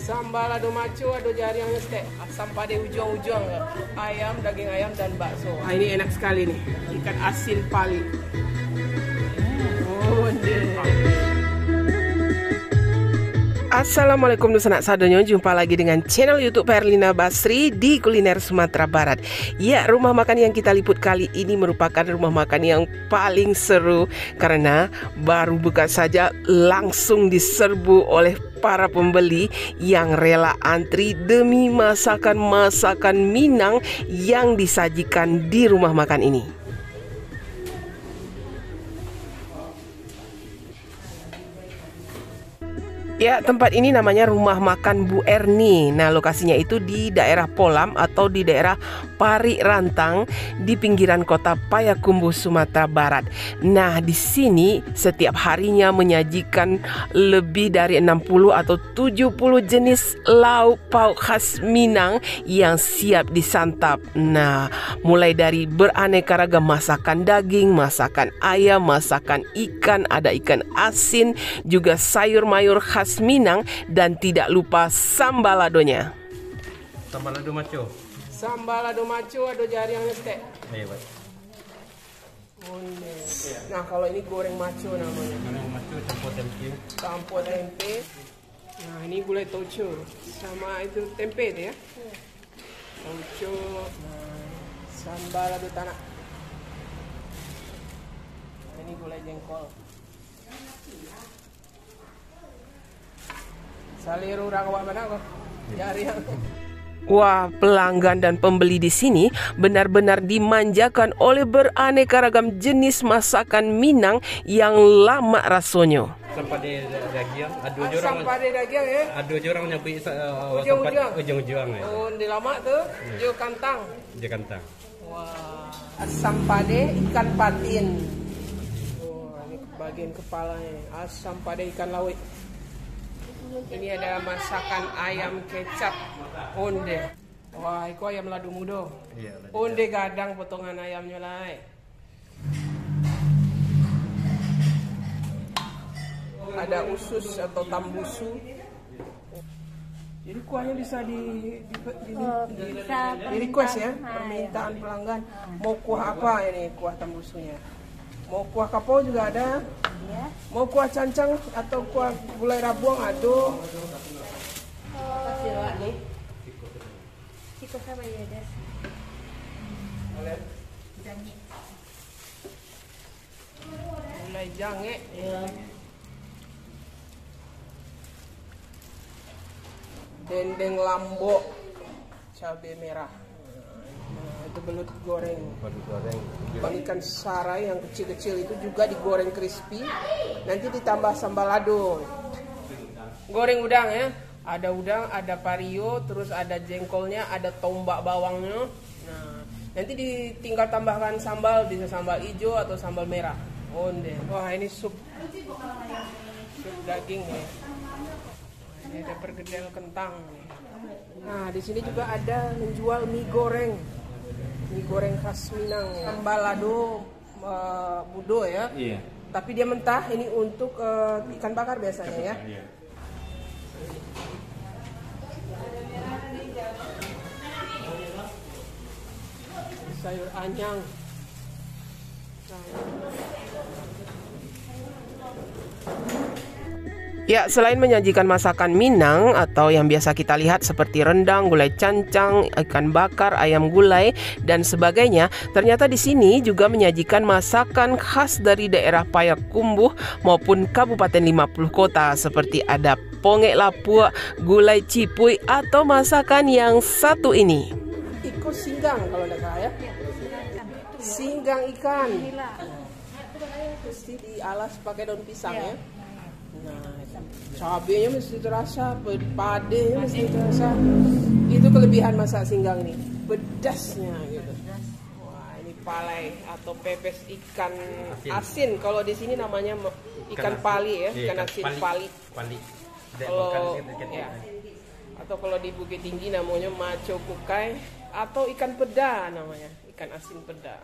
Sambal ado maco, ado jari yang stek. Asam pade ujung-ujung. Ayam, daging ayam dan bakso. Nah, ini enak sekali nih. Ikan asin pali. Oh, Assalamualaikum Nusanak Sadonyo, jumpa lagi dengan channel YouTube Perlina Basri di Kuliner Sumatera Barat. Ya, rumah makan yang kita liput kali ini merupakan rumah makan yang paling seru karena baru buka saja langsung diserbu oleh para pembeli yang rela antri demi masakan-masakan Minang yang disajikan di rumah makan ini. Ya, tempat ini namanya Rumah Makan Bu Erni. Nah, lokasinya itu di daerah Polam atau di daerah Pari Rantang di pinggiran kota Payakumbuh, Sumatera Barat. Nah, di sini setiap harinya menyajikan lebih dari 60 atau 70 jenis lauk pauk khas Minang yang siap disantap. Nah, mulai dari beraneka ragam masakan daging, masakan ayam, masakan ikan, ada ikan asin, juga sayur mayur khas Minang, dan tidak lupa sambal ladonya. Sambal lado maco. Sambal lado maco, ado jari yang stek. Iya, Pak. Nah, kalau ini goreng maco namanya. Goreng maco campur tempe. Campur tempe. Nah, ini gulai toco sama itu tempe itu ya. Toco. Nah, sambal lado tanah. Nah, ini gulai jengkol. Saliru rawak mana kok? Jari yang. Wah, pelanggan dan pembeli di sini benar-benar dimanjakan oleh beraneka ragam jenis masakan Minang yang lama rasanya. Sampai daging, aduh jorang. Sampai daging ya. Aduh jorang nyabi ujung-ujung ya. Oh, di lama tuh, jo kantang. Jo kantang. Wah, asam pade ikan patin. Oh, ini bagian kepalanya. Asam pade ikan laut. Ini ada masakan ayam kecap onde. Wah, itu ayam ladu mudo. Iya, onde gadang potongan ayamnya lah. Ada usus atau tambusu. Jadi kuahnya bisa di request ya, permintaan pelanggan. Mau kuah apa ini kuah tambusunya? Mau kuah kapau juga ada. Ya. Mau kuah cancang atau kuah gulai rabuang ada. Nih. Ciko sama ya, Des. Gulai jange. Ya. Dendeng lombok, cabai merah. Nah, itu belut goreng. Belut goreng. Ikan sarai yang kecil-kecil itu juga digoreng crispy. Nanti ditambah sambal lado. Goreng udang ya. Ada udang, ada pario, terus ada jengkolnya, ada tombak bawangnya. Nah, nanti tinggal tambahkan sambal, bisa sambal hijau atau sambal merah. Onde. Wah, ini sup daging ya. Ini ada pergedel kentang. Nah, di sini juga ada menjual mie goreng. Mie goreng khas Minang. Sambal lado budo ya. Iya. Tapi dia mentah. Ini untuk ikan bakar biasanya ya. Iya. Sayur anyang. Ya, selain menyajikan masakan Minang atau yang biasa kita lihat seperti rendang, gulai cancang, ikan bakar, ayam gulai dan sebagainya, ternyata di sini juga menyajikan masakan khas dari daerah Payakumbuh maupun Kabupaten 50 Kota seperti ada pongek lapuk, gulai cipuy atau masakan yang satu ini. Iko singgang kalau tidak salah ya. Singgang ikan. Mesti dialas pakai daun pisang ya. Nah, cabenya mesti terasa, padenya mesti terasa. Itu kelebihan masak singgang ini, pedasnya gitu. Wah, ini palai atau pepes ikan asin. Kalau di sini namanya ikan pali ya, ikan asin pali. Kalau ya, atau kalau di Bukit Tinggi namanya maco kukai atau ikan peda namanya, ikan asin peda.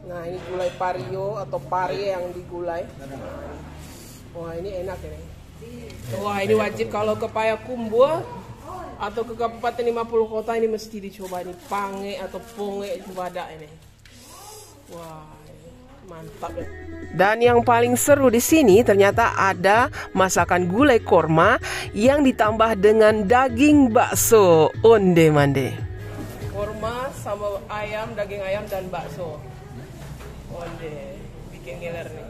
Nah, ini gulai pario atau pari yang digulai. Wah, ini enak ini. Wah, ini wajib kalau ke Payakumbuh atau ke Kabupaten 50 Kota ini mesti dicoba nih, pange atau ponge Cibadak ini. Wah, mantap ya. Dan yang paling seru di sini ternyata ada masakan gulai korma yang ditambah dengan daging bakso. Onde mande. Korma sama ayam, daging ayam dan bakso. Onde, bikin ngiler nih.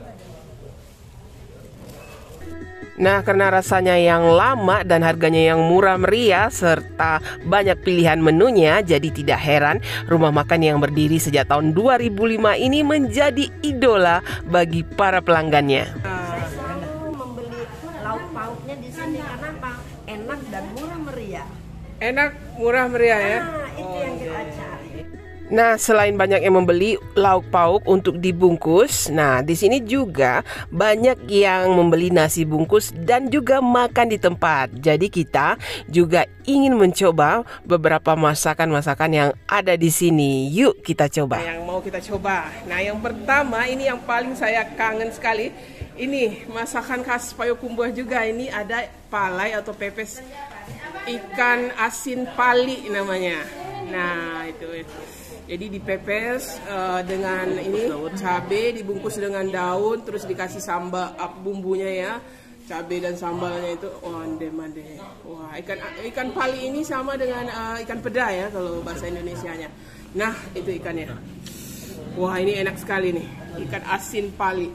Nah, karena rasanya yang lama dan harganya yang murah meriah serta banyak pilihan menunya, jadi tidak heran rumah makan yang berdiri sejak tahun 2005 ini menjadi idola bagi para pelanggannya. Saya selalu membeli lauk pauknya di sini karena apa? Enak dan murah meriah. Enak, murah meriah ya. Nah, itu yang kita cari. Nah, selain banyak yang membeli lauk pauk untuk dibungkus, nah di sini juga banyak yang membeli nasi bungkus dan juga makan di tempat. Jadi kita juga ingin mencoba beberapa masakan-masakan yang ada di sini. Yuk kita coba. Yang mau kita coba. Nah, yang pertama ini yang paling saya kangen sekali. Ini masakan khas Payakumbuh juga. Ini ada palai atau pepes ikan asin pali namanya. Nah, itu. Jadi dipepes dengan ini cabai, dibungkus dengan daun, terus dikasih sambal bumbunya ya, cabai dan sambalnya itu, mande. Wah, ikan pali ini sama dengan ikan peda ya kalau bahasa Indonesianya. Nah, itu ikannya. Wah, ini enak sekali nih, ikan asin pali.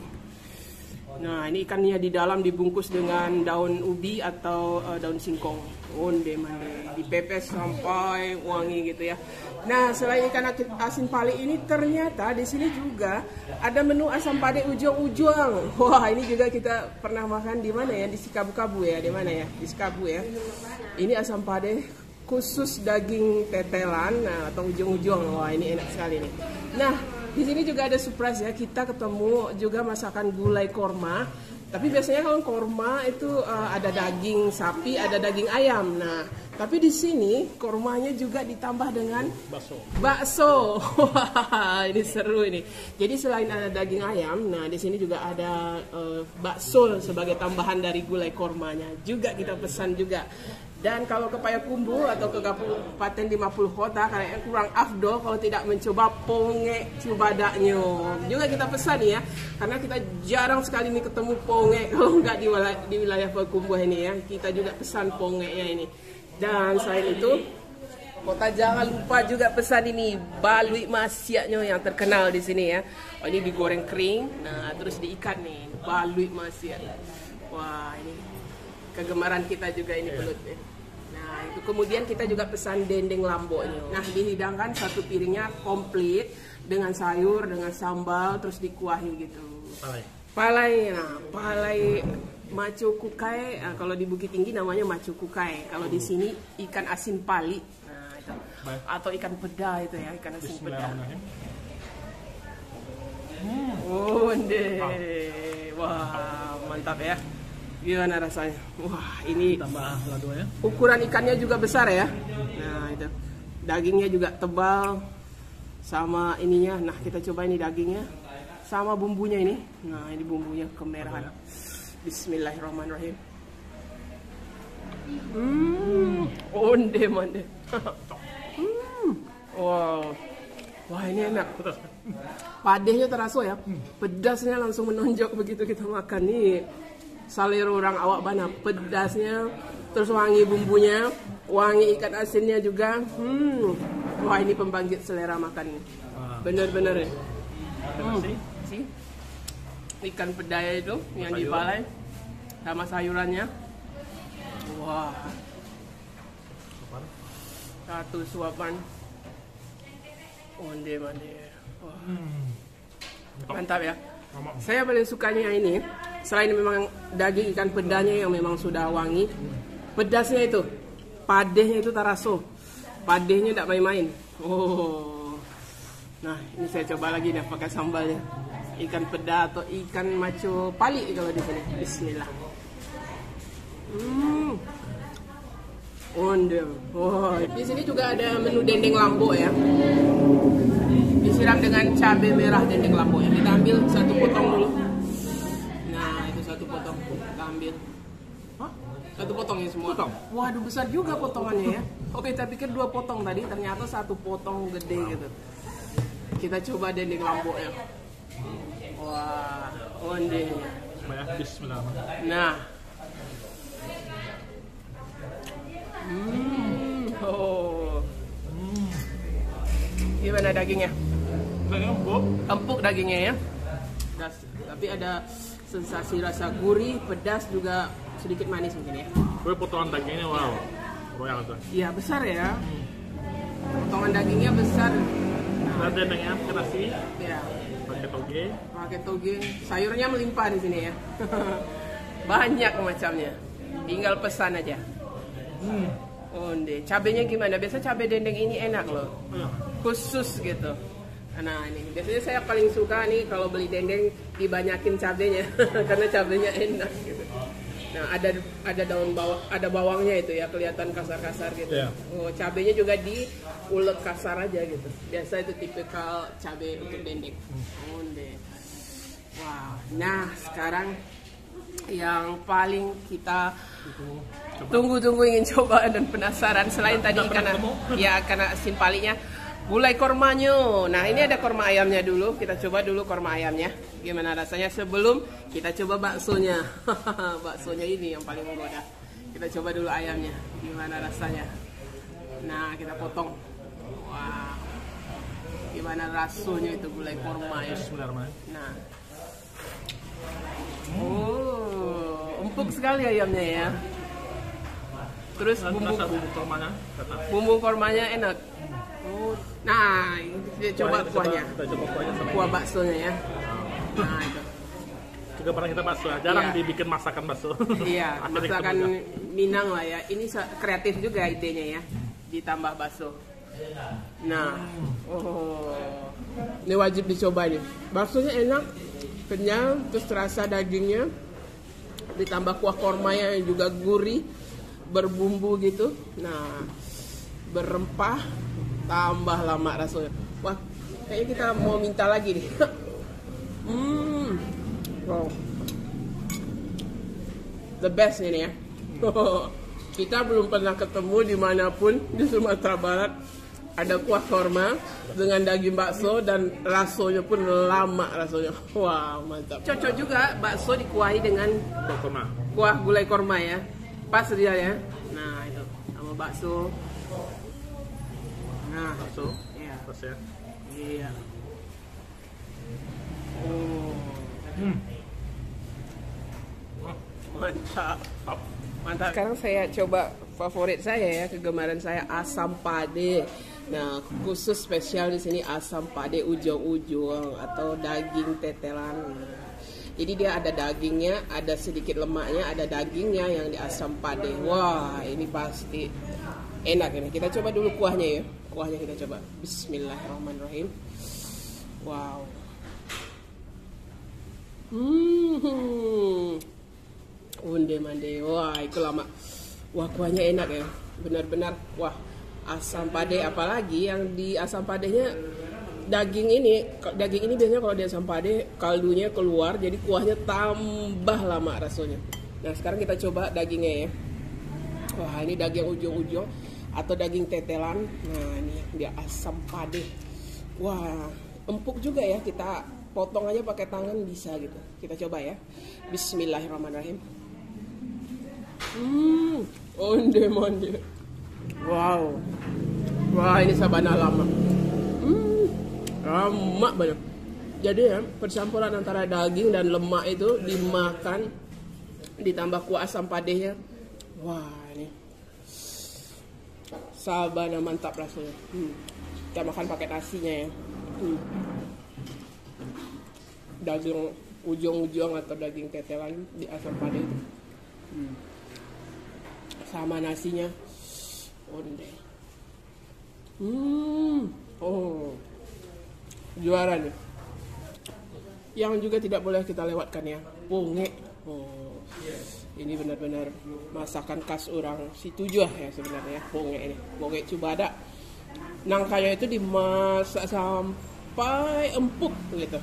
Nah, ini ikannya di dalam dibungkus dengan daun ubi atau daun singkong. Onde mande, dipepes sampai wangi gitu ya. Nah, selain ikan asin pali ini ternyata di sini juga ada menu asam pade ujung-ujung. Wah, ini juga kita pernah makan di mana ya? Di Sikabu-Kabu ya, di mana ya? Di Sikabu ya. Ini asam pade khusus daging tetelan, nah, atau ujung-ujung. Wah, ini enak sekali nih. Nah, di sini juga ada surprise ya. Kita ketemu juga masakan gulai korma. Tapi biasanya kalau korma itu ada daging sapi, ada daging ayam. Nah, tapi di sini kormanya juga ditambah dengan bakso. Wah, ini seru ini. Jadi selain ada daging ayam, nah di sini juga ada bakso sebagai tambahan dari gulai kormanya. Juga kita pesan juga. Dan kalau ke Payakumbuh atau ke Kabupaten 50 Kota, kayaknya kurang afdol kalau tidak mencoba ponge Cibadaknya. Juga kita pesan ya, karena kita jarang sekali nih ketemu ponge kalau nggak di wilayah Payakumbuh ini ya. Kita juga pesan ponge-nya ini. Dan selain itu, Kota jangan lupa juga pesan ini balui masiaknya yang terkenal di sini ya. Oh, ini digoreng kering, nah terus diikat nih balui masiak. Wah, ini kegemaran kita juga ini pelut ya. Nah, itu kemudian kita juga pesan dendeng lamboknya. Nah, dihidangkan satu piringnya komplit dengan sayur, dengan sambal, terus dikuahi gitu. Palai, nah palai maco kukai. Nah, kalau di Bukit Tinggi namanya maco kukai. Kalau di sini ikan asin pali. Nah, itu. Atau ikan peda itu ya, ikan asin peda. Wah, mantap ya. Gimana rasanya? Wah, ini tambah lado ya. Ukuran ikannya juga besar ya. Nah, itu. Dagingnya juga tebal. Sama ininya. Nah, kita coba ini dagingnya. Sama bumbunya ini. Nah, ini bumbunya kemerahan. Bismillahirrahmanirrahim. Onde mande. Wow. Wah, ini enak. Padehnya terasa ya. Pedasnya langsung menonjok begitu kita makan nih. Selera orang awak bana, pedasnya, terus wangi bumbunya, wangi ikan asinnya juga. Wah, ini pembangkit selera makan. Bener-bener ya. Si ikan pedaya itu yang dipalai sama sayurannya. Wah, satu suapan. Onde mande. Mantap ya. Saya paling sukanya ini, selain memang daging ikan pedanya yang memang sudah wangi, pedasnya itu, padehnya itu taraso, padehnya tidak main-main. Oh, nah ini saya coba lagi dah pakai sambalnya, ikan peda atau ikan maco pali kalau di sini. Bismillah. Oh, di sini juga ada menu dendeng lambo ya. Disiram dengan cabai merah dendeng lambo ya. Kita ambil satu potong dulu. Nah, itu satu potong kita ambil. Hah? Satu potong ya semua? Potong. Waduh, besar juga potongannya ya. Oke, kita pikir 2 potong tadi, ternyata 1 potong gede gitu. Kita coba dendeng lomboknya. Wah, onde. Ya, bismillah. Nah. Oh. Gimana dagingnya? Empuk. Empuk dagingnya ya. Tapi ada sensasi rasa gurih, pedas, juga sedikit manis mungkin ya. Gue potongan dagingnya wow. Royal tuh. Iya, besar ya. Potongan dagingnya besar. Dan dendengnya pakai nasi, Ya, pakai toge. pakai toge. Sayurnya melimpah di sini ya. Banyak macamnya. Tinggal pesan aja. Onde. Cabenya gimana? Biasa cabai dendeng ini enak loh. Khusus gitu. Nah ini biasanya saya paling suka nih kalau beli dendeng dibanyakin cabenya karena cabenya enak gitu. Nah ada daun bawang, ada bawangnya itu ya, kelihatan kasar-kasar gitu. Yeah. Oh, cabenya juga diulek kasar aja gitu. Biasa itu tipikal cabai untuk dendeng. Onde. Wow. Nah sekarang yang paling kita tunggu-tunggu ingin coba dan penasaran selain tadi ikan asin palinya, gulai kormanya. Nah ini ada korma ayamnya dulu, kita coba dulu korma ayamnya gimana rasanya sebelum kita coba baksonya. Baksonya ini yang paling menggoda. Kita coba dulu ayamnya gimana rasanya. Nah kita potong. Wah, gimana rasanya itu gulai korma ya. Nah, oh, empuk sekali ayamnya ya. Terus bumbu kormanya enak. Oh, nah, kita coba kuahnya. Kita coba kuahnya sama Kuah ini. baksonya ya. Nah, itu. Juga pernah kita bakso, jarang Iya. dibikin masakan bakso. Iya, Akhirnya masakan ketemu. Minang lah ya. Ini kreatif juga idenya ya. Ditambah bakso. Nah, oh, ini wajib dicoba nih. Baksonya enak, kenyal, terus terasa dagingnya. Ditambah kuah kormanya yang juga gurih, berbumbu gitu. Nah, berempah, tambah lama rasanya. Wah, kayaknya kita mau minta lagi nih. Wow. The best ini ya. Kita belum pernah ketemu dimanapun di Sumatera Barat ada kuah korma dengan daging bakso dan rasanya pun lama rasanya. Wow, mantap. Cocok juga bakso dikuahi dengan Korma. kuah gulai korma ya. Pas dia ya. Nah, itu sama bakso. Nah, Bakso. iya. Terus ya. Iya. Oh. Mantap. Mantap. Sekarang saya coba favorit saya ya, kegemaran saya asam pade. Nah, khusus spesial di sini asam pade ujung-ujung atau daging tetelan. Jadi dia ada dagingnya, ada sedikit lemaknya, ada dagingnya yang di asam pade. Wah, ini pasti enak ini. Kita coba dulu kuahnya ya. Kuahnya kita coba. Bismillahirrahmanirrahim. Wow. Unde mande. Wah, itu lama. Wah, kuahnya enak ya. Benar-benar wah, asam pade apalagi yang di asam padenya daging ini biasanya kalau di asam pade kaldunya keluar jadi kuahnya tambah lama rasanya. Nah, sekarang kita coba dagingnya ya. Wah, ini daging ujung-ujung atau daging tetelan. Nah, ini dia asam pade. Wah, empuk juga ya, kita potong aja pakai tangan bisa gitu. Kita coba ya. Bismillahirrahmanirrahim. Onde monde. Wow. Wah, ini sabana lama. Lama banget. Jadi ya, percampuran antara daging dan lemak itu dimakan ditambah kuah asam padenya. Wah, ini sabana mantap rasanya. Kita makan pakai nasinya ya. Daging ujung-ujung atau daging tetelan di asam pade itu. Sama nasinya. Onde. Oh. Juara nih. Yang juga tidak boleh kita lewatkan ya, ponge. Oh. Ini benar-benar masakan khas orang Situjuh ya sebenarnya, ponge ini. Ponge Cubada. Nangkanya itu dimasak sampai empuk gitu.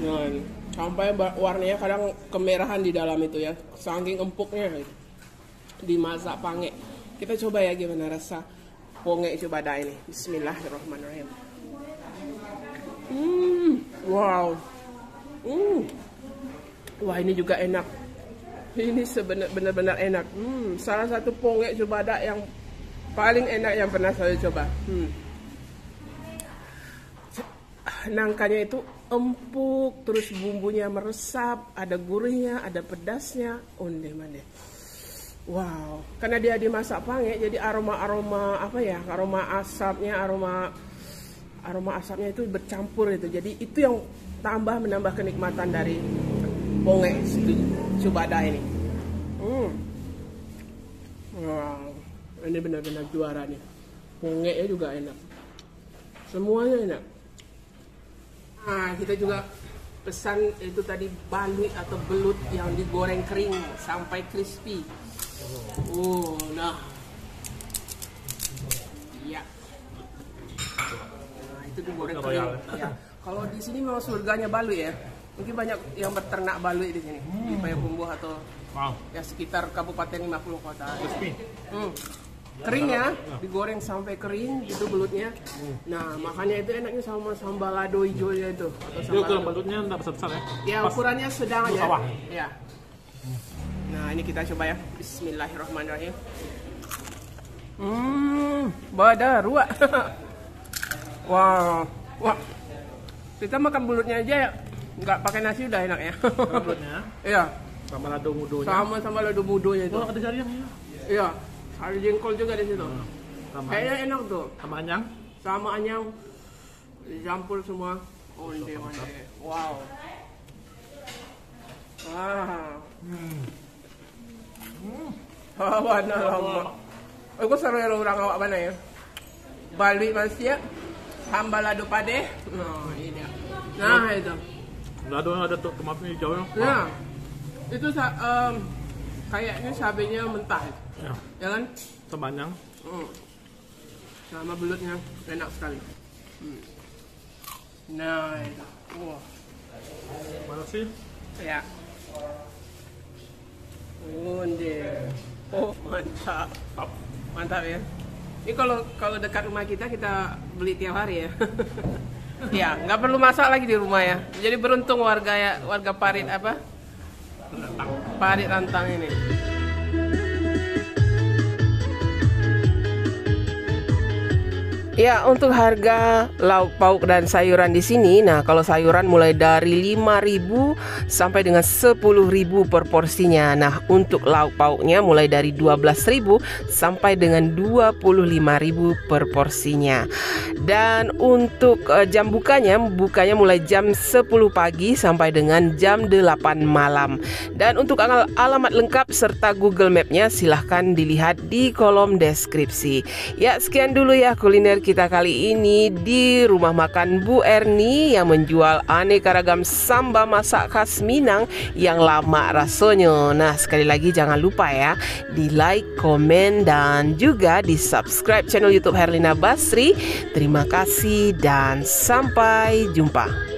Nah, ini. Sampai warnanya kadang kemerahan di dalam itu ya, saking empuknya gitu. Dimasak pange. Kita coba ya gimana rasa ponge cubada ini. Bismillahirrahmanirrahim. Wow. Wah, ini juga enak. Ini benar-benar enak. Salah satu ponge cubada yang paling enak yang pernah saya coba. Nangkanya itu empuk, terus bumbunya meresap, ada gurihnya, ada pedasnya, onde mande. Wow, karena dia dimasak pange, jadi aroma apa ya, aroma asapnya itu bercampur itu. Jadi itu yang menambah kenikmatan dari ponge cubada ini. Wow, ini benar-benar juara nih. Ponge-nya juga enak, semuanya enak. Nah, kita juga pesan itu tadi balui atau belut yang digoreng kering sampai crispy. Nah. Iya. Nah, itu digoreng kering. Ya. Kalau di sini memang surganya balui ya. Mungkin banyak yang berternak balui di sini. Di Payakumbuh atau ya sekitar Kabupaten 50 kota. Crispy. Kering ya, digoreng sampai kering gitu belutnya. Nah, makanya itu enaknya sama sambal lado hijaunya itu. Itu kalau belutnya enggak besar-besar ya? Ya, ukurannya sedang aja. Sawah. Ya. Nah, ini kita coba ya. Bismillahirrahmanirrahim. Badarua. Wow. Wah. Kita makan belutnya aja ya. Nggak pakai nasi udah enak ya. Belutnya. Iya. Sama lado mudonya. Sama lado mudonya itu. Oh, ada jarian ya? Iya. Ada jengkol juga di situ. Kayaknya enak tuh. Sama anyang. Sama anyang dicampur semua. Onde mande. Wow. Mana lama. Aku seru orang awak mana ya? Balui masia, hamba lado pade. Ini. Nah itu. Lado ada tuh kemarin hijaunya. Nah, itu kayaknya cabenya mentah. Ya kan? Sama anyang. Sama belutnya enak sekali. Nah itu. Wah. Mana sih? Ya. Onde. Oh, mantap. Mantap ya. Ini kalau dekat rumah kita beli tiap hari ya. Ya, nggak perlu masak lagi di rumah ya. Jadi beruntung warga Parit apa? Parit Rantang ini. Ya, untuk harga lauk pauk dan sayuran di sini, nah kalau sayuran mulai dari 5.000 sampai dengan 10.000 per porsinya. Nah, untuk lauk pauknya mulai dari 12.000 sampai dengan 25.000 per porsinya. Dan untuk jam bukanya mulai jam 10 pagi sampai dengan jam 8 malam. Dan untuk alamat lengkap serta Google Map-nya silahkan dilihat di kolom deskripsi. Ya, sekian dulu ya kuliner kita kali ini di rumah makan Bu Erni yang menjual aneka ragam samba masak khas Minang yang lama rasanya. Nah, sekali lagi jangan lupa ya di like, komen, dan juga di subscribe channel YouTube Herlina Basri. Terima kasih dan sampai jumpa.